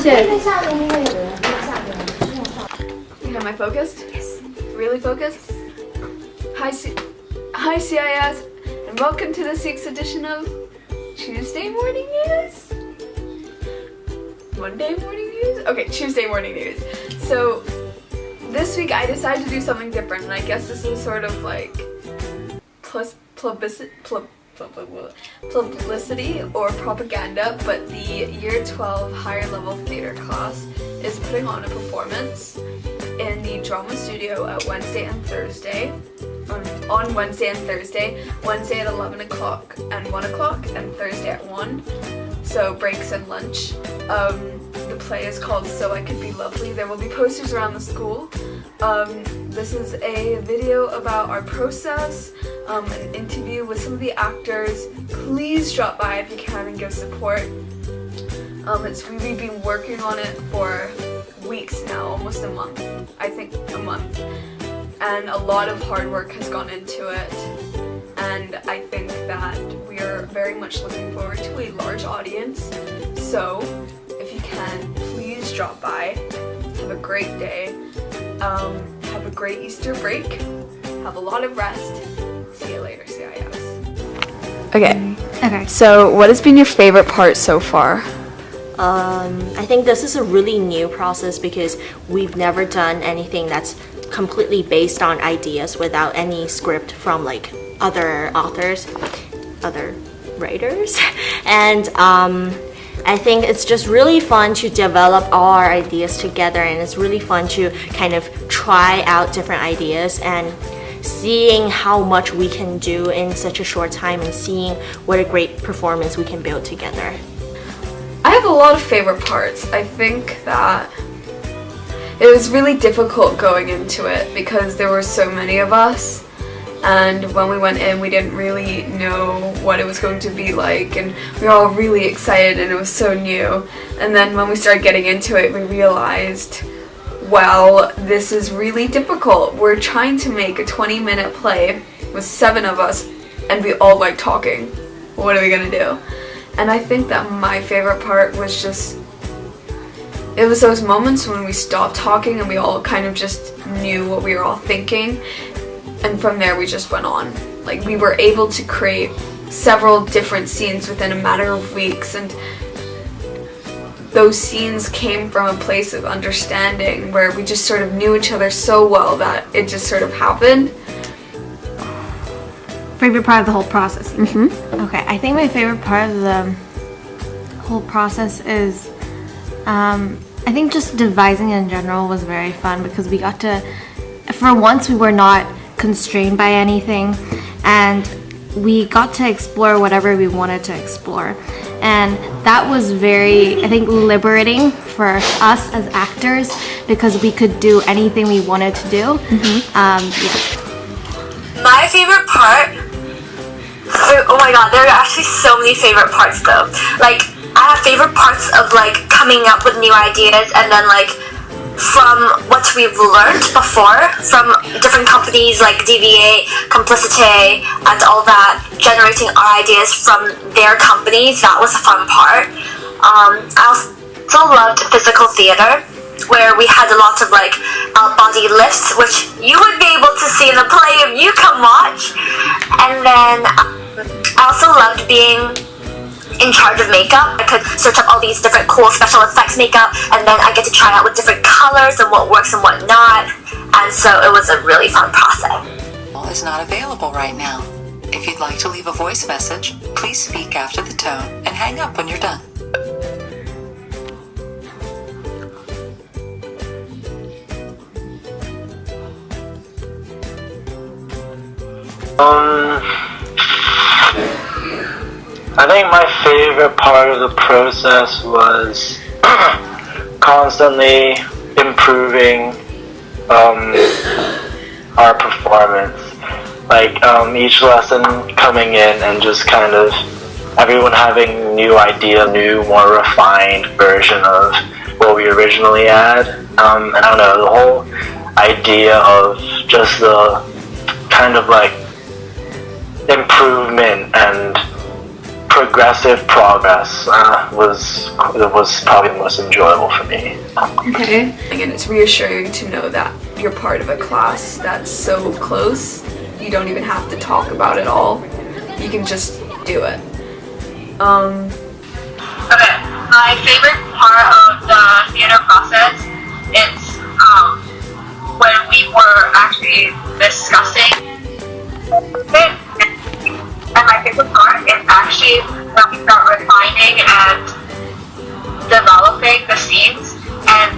Am I focused? Yes. Really focused? Hi CIS, and welcome to this week's edition of Tuesday Morning News? Monday Morning News? Okay, Tuesday Morning News. So, this week I decided to do something different, and I guess this is sort of like publicity or propaganda, but the Year 12 higher level theater class is putting on a performance in the drama studio at Wednesday and Thursday. On Wednesday and Thursday. Wednesday at 11 o'clock and 1 o'clock, and Thursday at 1. So breaks and lunch. The play is called So I Could Be Lovely. There will be posters around the school. This is a video about our process, an interview with some of the actors. Please drop by if you can and give support. We've been working on it for weeks now, almost a month. I think a month. And a lot of hard work has gone into it. And I think that we are very much looking forward to a large audience. So, if you can, please drop by. Have a great day. Have a great Easter break. Have a lot of rest. See you later, CIS. Okay, so what has been your favorite part so far? I think this is a really new process because we've never done anything that's completely based on ideas without any script from like other authors, other writers. And I think it's just really fun to develop all our ideas together, and it's really fun to kind of try out different ideas and seeing how much we can do in such a short time and seeing what a great performance we can build together. I have a lot of favorite parts. I think that it was really difficult going into it because there were so many of us, and when we went in we didn't really know what it was going to be like, and we were all really excited and it was so new. And then when we started getting into it, we realized, well, this is really difficult. We're trying to make a 20-minute play with 7 of us and we all like talking. What are we gonna do? And I think that my favorite part was just, it was those moments when we stopped talking and we all kind of just knew what we were all thinking, and from there we just went on. Like, we were able to create several different scenes within a matter of weeks, and those scenes came from a place of understanding where we just sort of knew each other so well that it just sort of happened. Favorite part of the whole process? Mm-hmm. Okay, I think my favorite part of the whole process is I think just devising in general was very fun because we got to, for once we were not constrained by anything, and we got to explore whatever we wanted to explore. And that was very, I think, liberating for us as actors because we could do anything we wanted to do. My favorite part, oh my god, there are actually so many favorite parts though. Like, I have favorite parts of like coming up with new ideas, and then like from what we've learned before from different companies like DVA, Complicité, and all that, generating our ideas from their companies. That was a fun part. I also loved physical theater, where we had a lot of like body lifts, which you would be able to see in the play if you come watch. And then I also loved being in charge of makeup. I could search up all these different cool special effects makeup, and then I get to try out with different colors and what works and what not. And so it was a really fun process. Is not available right now. If you'd like to leave a voice message, please speak after the tone and hang up when you're done. I think my favorite part of the process was constantly improving our performance. Like each lesson coming in and just kind of everyone having new idea, new, more refined version of what we originally had. And I don't know, the whole idea of just the kind of like improvement and progressive progress was probably the most enjoyable for me. Okay. Again, it's reassuring to know that you're part of a class that's so close. You don't even have to talk about it all. You can just do it. Okay, my favorite part of the theater process is when we were actually discussing it. And my favorite part is actually when we start refining and developing the scenes and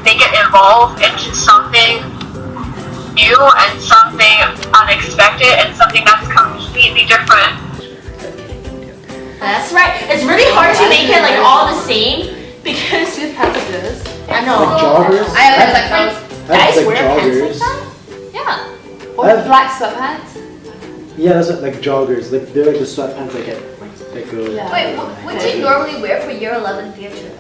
they get involved into something new and something unexpected and something that's completely different. That's right. It's really hard to make it like all the same because I know. Like joggers? I have like those. Guys like wear pants joggers. like that? Yeah. Or I have- black sweatpants. Yeah, that's like joggers. Like they're like the sweatpants that go. Yeah. Wait, what do you normally wear for year 11 theater then?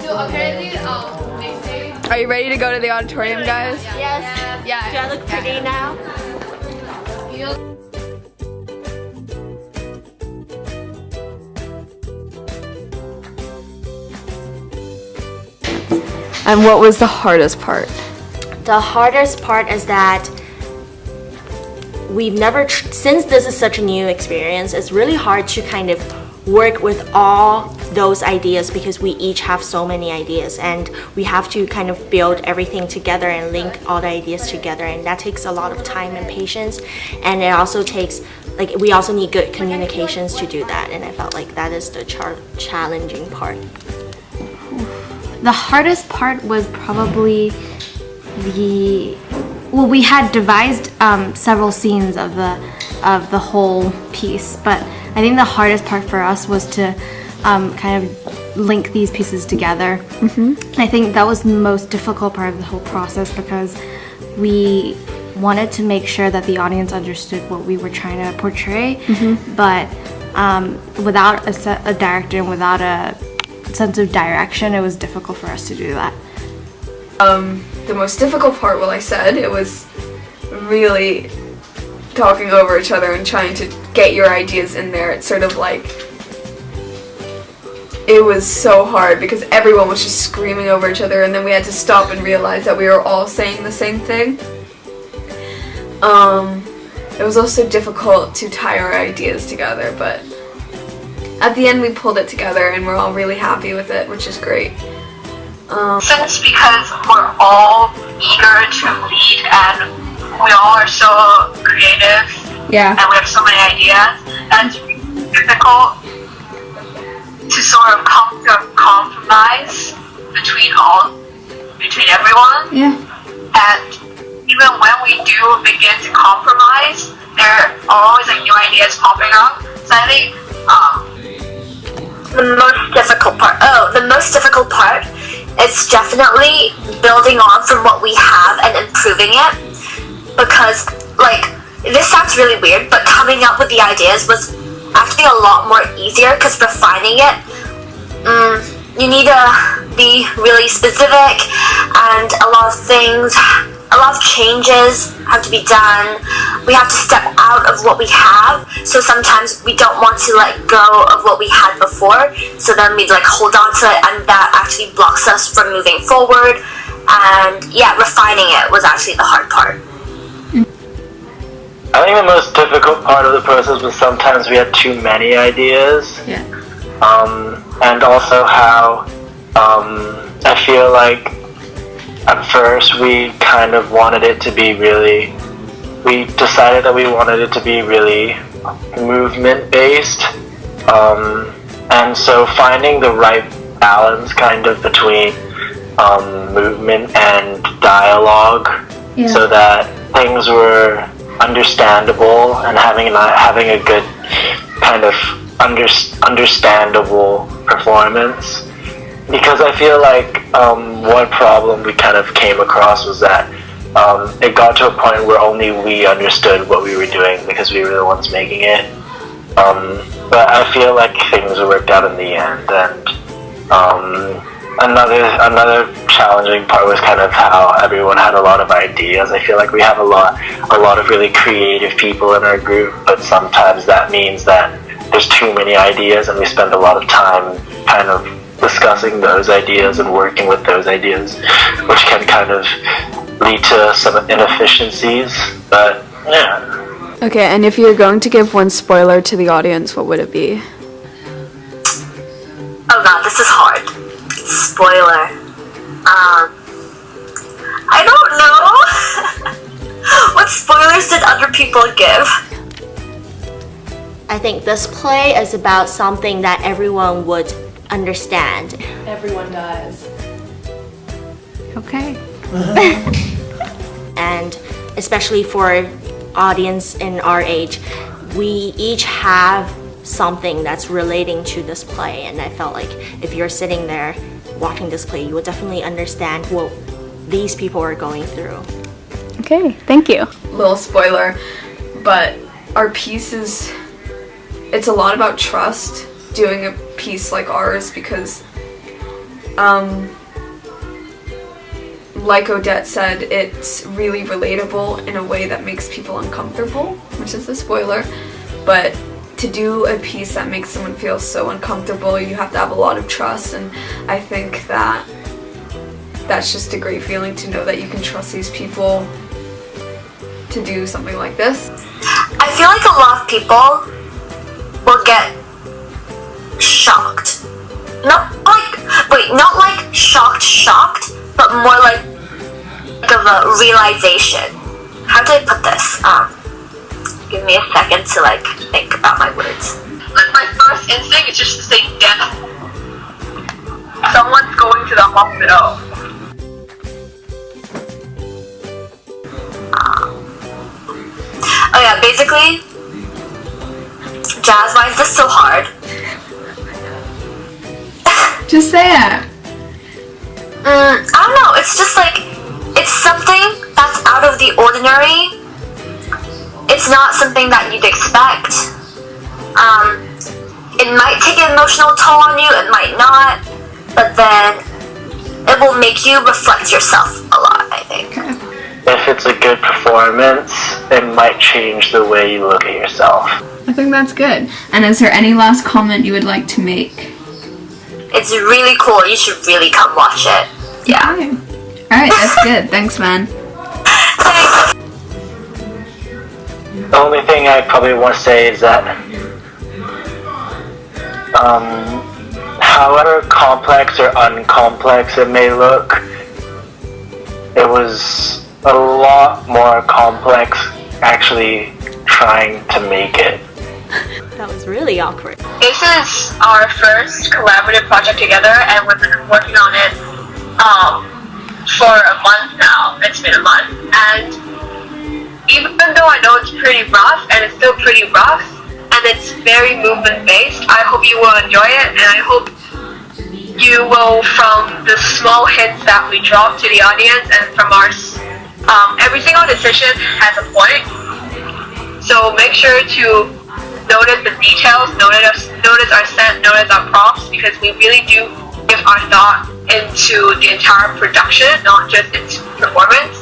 So apparently, they say. Are you ready to go to the auditorium, guys? Yes. Yeah. Do I look pretty now? And what was the hardest part? The hardest part is that we've never, since this is such a new experience, it's really hard to kind of work with all those ideas because we each have so many ideas and we have to kind of build everything together and link all the ideas together, and that takes a lot of time and patience, and it also takes, like, we also need good communications to do that, and I felt like that is the challenging part. The hardest part was probably we had devised several scenes of the whole piece, but I think the hardest part for us was to kind of link these pieces together. And I think that was the most difficult part of the whole process because we wanted to make sure that the audience understood what we were trying to portray, but without a director and without a sense of direction, it was difficult for us to do that. The most difficult part, well, I said, it was really talking over each other and trying to get your ideas in there. It's sort of like, it was so hard because everyone was just screaming over each other, and then we had to stop and realize that we were all saying the same thing. It was also difficult to tie our ideas together, but at the end we pulled it together and we're all really happy with it, which is great. Since because we're all eager to lead and we all are so creative and we have so many ideas, and it's difficult to sort of come to a compromise between everyone. Yeah. And even when we do begin to compromise, there are always like new ideas popping up. So I think the most difficult part is definitely building on from what we have and improving it, because like, this sounds really weird, but coming up with the ideas was actually a lot more easier because refining it, you need to be really specific, and a lot of changes have to be done. We have to step out of what we have, so sometimes we don't want to let go of what we had before, so then we like hold on to it, and that actually blocks us from moving forward. And yeah, refining it was actually the hard part. I think the most difficult part of the process was sometimes we had too many ideas. Yeah. And also how I feel like at first we kind of wanted it to be really, we decided that we wanted it to be really movement based. And so finding the right balance kind of between movement and dialogue, so that things were understandable and having a good kind of understandable performance. Because I feel like one problem we kind of came across was that it got to a point where only we understood what we were doing because we were the ones making it. But I feel like things worked out in the end, and Another challenging part was kind of how everyone had a lot of ideas. I feel like we have a lot of really creative people in our group, but sometimes that means that there's too many ideas, and we spend a lot of time kind of discussing those ideas and working with those ideas, which can kind of lead to some inefficiencies. But yeah. Okay, and if you're going to give one spoiler to the audience, what would it be? Oh god, this is hard. Spoiler. I don't know. What spoilers did other people give? I think this play is about something that everyone would understand. Everyone does. Okay. And especially for audience in our age, we each have something that's relating to this play, and I felt like if you're sitting there watching this play, you would definitely understand what these people are going through. Okay, thank you. Little spoiler, but our piece it's a lot about trust, doing a piece like ours, because like Odette said, it's really relatable in a way that makes people uncomfortable, which is the spoiler. But to do a piece that makes someone feel so uncomfortable, you have to have a lot of trust, and I think that's just a great feeling to know that you can trust these people to do something like this. I feel like a lot of people will get shocked. Not like shocked, but more like of a realization. How do I put this? Give me a second to like think about my words. Like my first instinct is just to say death. Someone's going to the hospital. Oh yeah, basically, jazz, why is this so hard? Just say it. I don't know, it's just like, it's something that's out of the ordinary. It's not something that you'd expect. It might take an emotional toll on you, it might not, but then it will make you reflect yourself a lot, I think. If it's a good performance, it might change the way you look at yourself. I think that's good. And is there any last comment you would like to make? It's really cool, you should really come watch it. Yeah. Okay. Alright, that's good. Thanks, man. Thanks. The only thing I probably want to say is that however complex or uncomplex it may look, it was a lot more complex actually trying to make it. That was really awkward. This is our first collaborative project together, and we've been working on it for a month now. It's been a month, and even though I know it's pretty rough, and it's still pretty rough, and it's very movement based, I hope you will enjoy it, and I hope you will, from the small hints that we drop to the audience and from our every single decision has a point, so make sure to notice the details, notice our set, notice our props, because we really do give our thought into the entire production, not just its performance.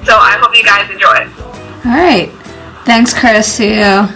So I hope you guys enjoy it. Alright. Thanks, Chris. See you.